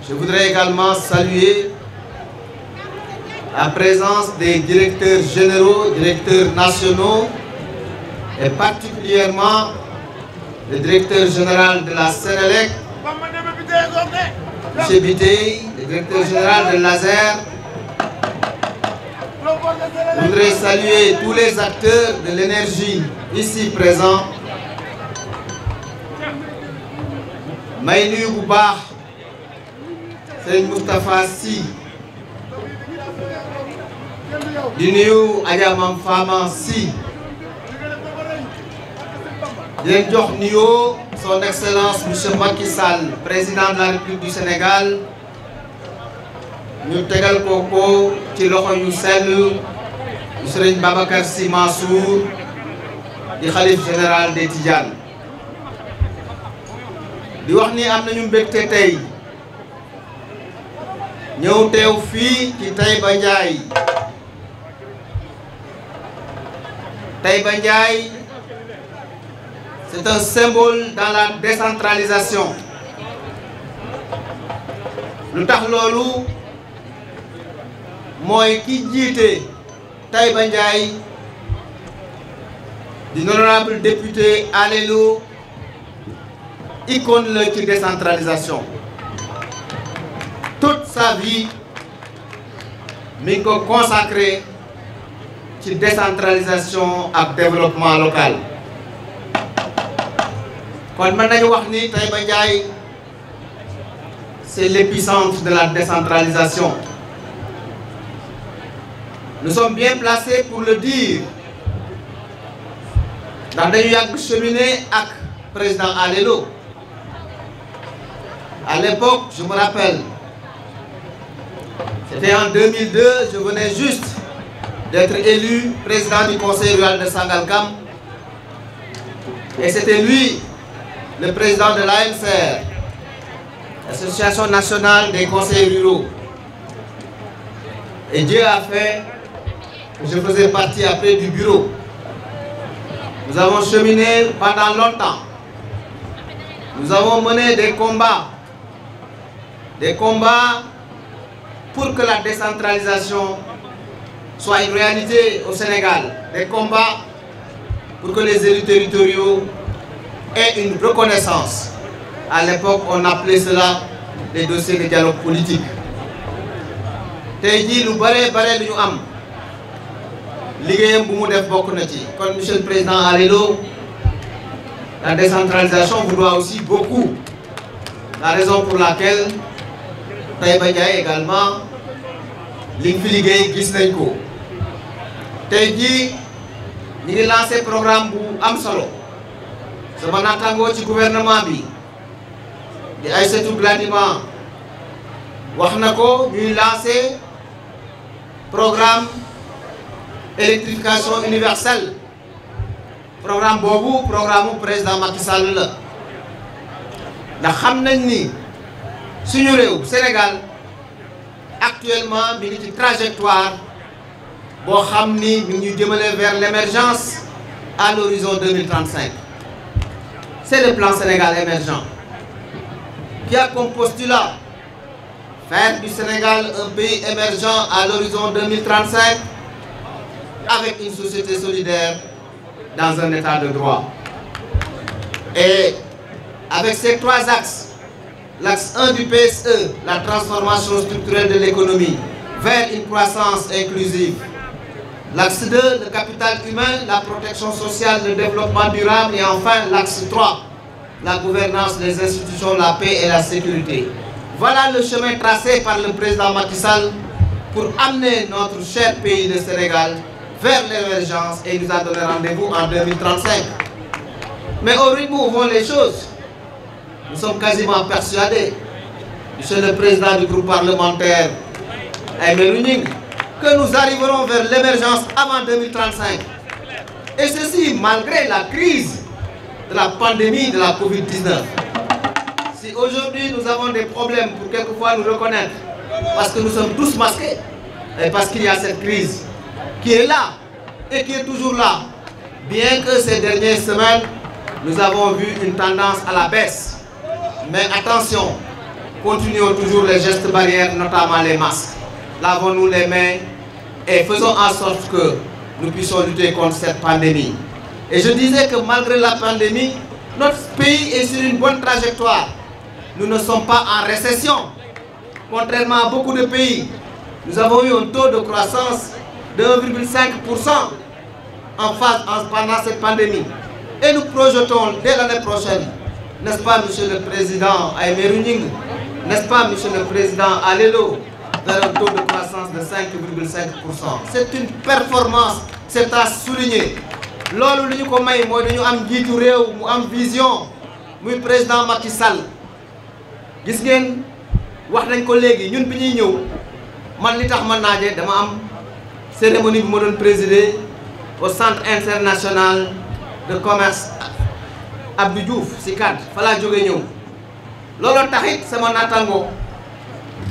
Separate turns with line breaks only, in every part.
Je voudrais également saluer la présence des directeurs généraux, directeurs nationaux et particulièrement le directeur général de la Sénélec, M. Bitey, le directeur général de l'ASER. Je voudrais saluer tous les acteurs de l'énergie ici présents. may nuyu bu baax Serigne Moustapha Sy di nuyu Adja Mame Fama Sy di leen jox nuyoo son excellence monsieur Macky Sall président de la République du Sénégal ñu tegal ko ci loxo yu sell Serigne Babacar Sy Mansour di xalif général des Tidianes di wax ni am nañu mbégte tey ñëw teew fii ci Taïba Ndiaye. Taïba Ndiaye, c'est un symbole dans la décentralisation. lu tax loolu mooy ki jiite Taïba Ndiaye di honorable député Alelo icône la ci décentralisation. Toute sa vie mi ngi ko consacré ci décentralisation ak développement local. kon mën nañu wax ni Taïba Ndiaye c'est l'épicentre de la décentralisation. Nous sommes bien placés pour le dire ndax dañu yàgg cheminer ak président Alelo. À l'époque, je me rappelle, c'était en 2002, je venais juste d'être élu président du conseil rural de Sangalkam. Et c'était lui, le président de l'ANCR, l'Association nationale des conseils ruraux. Et Dieu a fait que je faisais partie après du bureau. Nous avons cheminé pendant longtemps. Nous avons mené des combats pour que la décentralisation soit une réalité au Sénégal. Des combats pour que les élus territoriaux aient une reconnaissance. À l'époque, on appelait cela les dossiers de dialogue politique. tey jii lu bare lu ñu am liggéeyam bu mu def bokk na ci. Kon monsieur le président Alelo, la décentralisation vous doit aussi beaucoup. La raison pour laquelle Taïba Ndiaye également li nga fi liggéey gis nañ ko. tey jii ñu ngi lancé programme bu am solo sama naataangoo ci gouvernement bi di Aïssatou Gladima wax na ko ñuy lancé programme électrification universelle. Programme boobu programme mu président Macky Sall la ndax xam nañ ni suñu réew Sénégal actuellement mi ngi ci trajectoire boo xam ni mi ngi ñu jëmale vers l'émergence à l'horizon 2035. C'est le plan Sénégal émergent qui a comme postulat faire du Sénégal un pays émergent à l'horizon 2035 avec une société solidaire dans un état de droit. Et avec ces trois axes, l'axe 1 du PSE, la transformation structurelle de l'économie vers une croissance inclusive. L'axe 2, le capital humain, la protection sociale, le développement durable. Et enfin, l'axe 3, la gouvernance des institutions, la paix et la sécurité. Voilà le chemin tracé par le président Macky Sall pour amener notre cher pays, le Sénégal, vers l'émergence, et il nous a donné rendez-vous en 2035. Mais au rythme où vont les choses, nous sommes quasiment persuadés, monsieur le président du groupe parlementaire, Aymérou Gningue, que nous arriverons vers l'émergence avant 2035. Et ceci malgré la crise de la pandémie de la Covid-19. Si aujourd'hui nous avons des problèmes pour quelquefois nous reconnaître, parce que nous sommes tous masqués, et parce qu'il y a cette crise qui est là et qui est toujours là, bien que ces dernières semaines, nous avons vu une tendance à la baisse. Mais attention, continuons toujours les gestes barrières, notamment les masques. Lavons-nous les mains et faisons en sorte que nous puissions lutter contre cette pandémie. Et je disais que malgré la pandémie, notre pays est sur une bonne trajectoire. Nous ne sommes pas en récession. Contrairement à beaucoup de pays, nous avons eu un taux de croissance de 1,5% pendant cette pandémie. Et nous projetons dès l'année prochaine, n'est-ce pas, Monsieur le Président Aymérou Gningue, n'est-ce pas, Monsieur le Président Alelo, vers un taux de croissance de 5,5%. C'est une performance, c'est à souligner. Loolu li ñu ko may mooy dañu am njiitu réew mu am vision muy président Macky Sall. Gis ngeen wax nañ ko léegi ñun bi ñuy ñëw man li tax ma naaje dama am cérémonie bi ma doon présider au centre international de commerce Abdou Diouf si CAD fa laa jógee ñëw looloo taxit sama naataango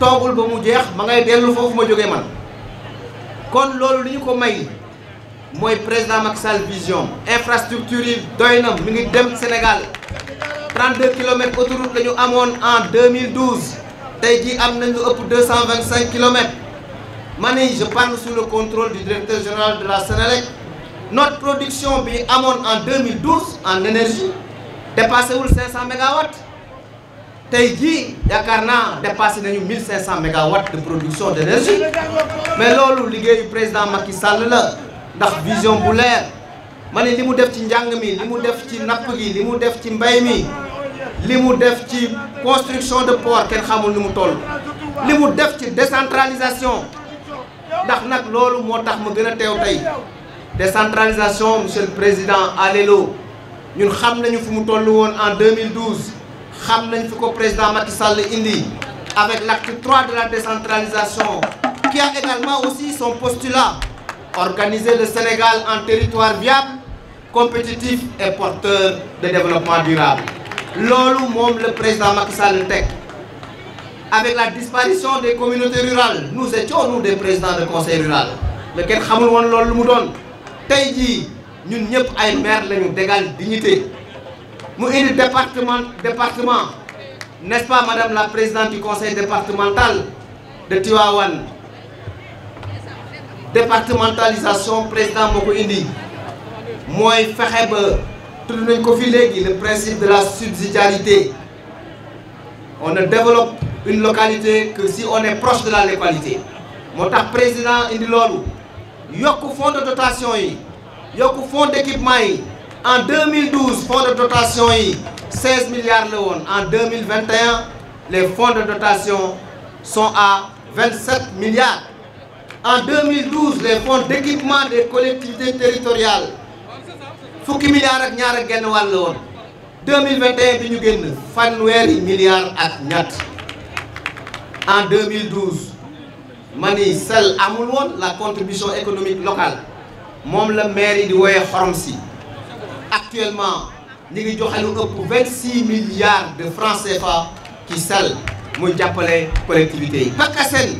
toogul ba mu jeex ma ngay dellu foofu ma jógee man kon loolu li ñu ko may mooy président Macky Sall vision infrastructure yi doy na mi ngi dem Sénégal 32 kilomètres autoroute la ñu amoon en 2012 tey jii am nañ lu ëpp 225 kilomètres ma ne je parle sous le contrôle du directeur général de la Sénélec. Notre production bi amoon en 2012 en énergie dépassé wul 500 mégawatts tey jii yaakaar naa dépassé nañu 1500 mégawatts de production d'énergie mais loolu liggéeyu président Macky Sall la ndax vision bu leer ma ne li mu def ci njàng mi li mu def ci napp gi li mu def ci mbay mi li mu def ci construction de port kenn xamul ni mu toll li mu def ci décentralisation ndax nag loolu moo tax ma gën a teew tey décentralisation monsieur le président Alelo ñun xam nañu fu mu toll woon en 2012 xam nañ fi ko président Macky Sall indi avec l'acte 3 de la décentralisation qui a également aussi son postulat organiser le Sénégal en territoire viable compétitif et porteur de développement durable loolu moom le président Macky Sall teg avec la disparition des communautés rurales nous étions nous des présidents de conseil rural mais kenn xamul woon loolu lu mu doon tey jii ñun ñëpp ay maire lañu d'égale dignité mu indi département n'est-ce pas madame la présidente du conseil départemental de Tivaouane départementalisation président moo ko indi mooy fexe ba tudd nañ ko fi léegi le principe de la subsidiarité on ne développe une localité que si on est proche de la localité moo tax président indi loolu yokk fonds de dotation yi yokk fonds d'équipement yi en 2012 fonds de dotation yi 16 milliards la woon en 2021 les fonds de dotation sont à 27 milliards en 2012 les fonds d'équipement des collectivités territoriales fukki milliards ak ñaar ak genn wàll la woon 2021 bi ñu génn fanweeri milliards ak ñett en 2012 mani sel amul woon la contribution économique locale moom la maire yi di wooyee xorom si actuellement ñi ngi joxe lu ëpp 26 milliards de francs CFA ci sel muy jàppale collectivités yi. PACASEN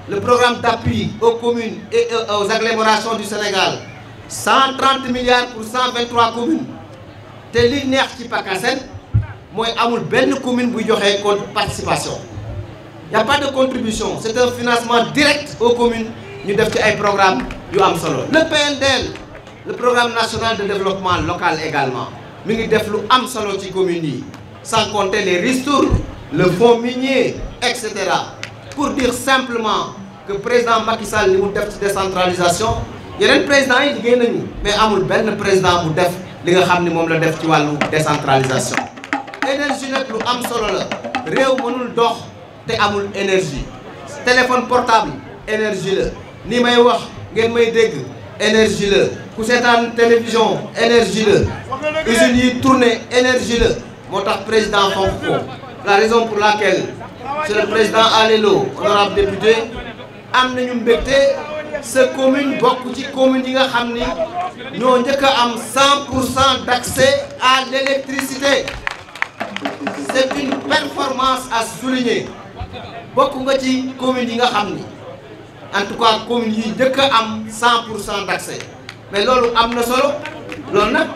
le programme d'appui aux communes et aux agglomérations du Sénégal 130 milliards pour 123 communes te li neex ci PACASEN mooy amul benn commune buy joxe participation. Il n'y a pas de contribution, c'est un financement direct aux communes ñu def ci ay programmes yu am solo. Le PNDL le programme national de développement local également mi ngi def lu am solo ci communes yi sans compter les ristournes le fonds minier et cetera pour dire simplement que président Macky Sall li mu def ci décentralisation yeneen présidents yi liggéey nañu mais amul benn président bu def li nga xam ni moom la def ci wàllu décentralisation. énergie nag lu am solo la réew mënul dox te amul énergie téléphone portable énergie la ni may wax ngeen may dégg énergie la ku seetaan télévision énergie la usines yi tourné énergie la moo tax président fonk ko la raison pour laquelle monsieur le président Alelo honorable député am nañu mbégte sa commune bokk ci commune yi nga xam ni ñoo njëkk a am 100% d'accès à l'électricité c'est une performance à souligner bokk nga ci commune yi nga xam ni en tout cas commune yi njëkk a am 100% d'accès mais loolu am na solo loolu nag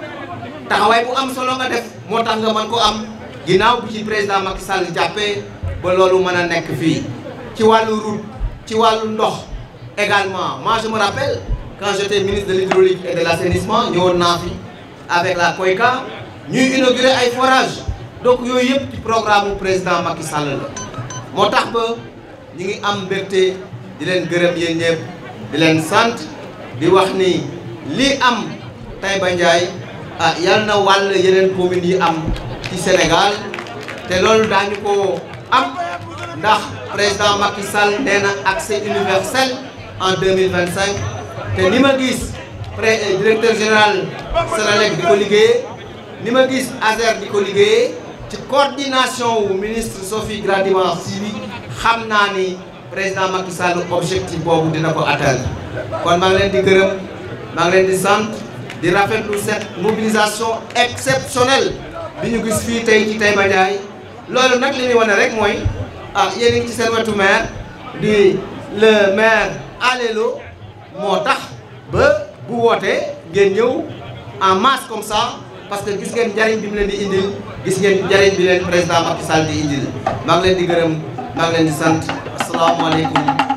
taxawaay bu am solo nga def moo tax nga mën ko am ginnaaw bi ci président Macky Sall jàppee ba loolu mën a nekk fii ci wàllu route ci wàllu ndox également. Moi je me rappelle quand j'étais ministre de l'hydraulique et de l'assainissement ñëwoon naa fi avec la COICA ñuy inaugurer ay forages donc yooyu yëpp ci programme président Macky Sall la moo tax ba ñi ngi am mbégte di leen gërëm yéen ñëpp di leen sant di wax ni lii am Taïba Ndiaye yal na wàll yeneen communes yi am ci Sénégal te loolu daañu ko am ndax président Macky Sall nee na accès universel en 2025 te ni ma gis directeur général Sénélec di ko liggéeyee ni ma gis ASER di ko liggéeyee ci coordination wu ministre Sophie Gladima Sy xam naa ni président Macky Sall objectif boobu dina ko atteindre kon maa ngi leen di gërëm maa ngi leen di sant di rafetlu cette mobilisation exceptionnelle bi ñu gis fii tey ci Taïba Ndiaye loolu nag li ñuy wane rek mooy yéen a ngi ci seen wetu maire di le maire Alelo moo tax ba bu wootee ngeen ñëw en masse comme ça parce que gis ngeen njariñ bi mu leen di indil gis ngeen njariñ bi leen président Macky Sall di indil maa ngi leen di gërëm maa ngi leen di sant asalaamaaleykum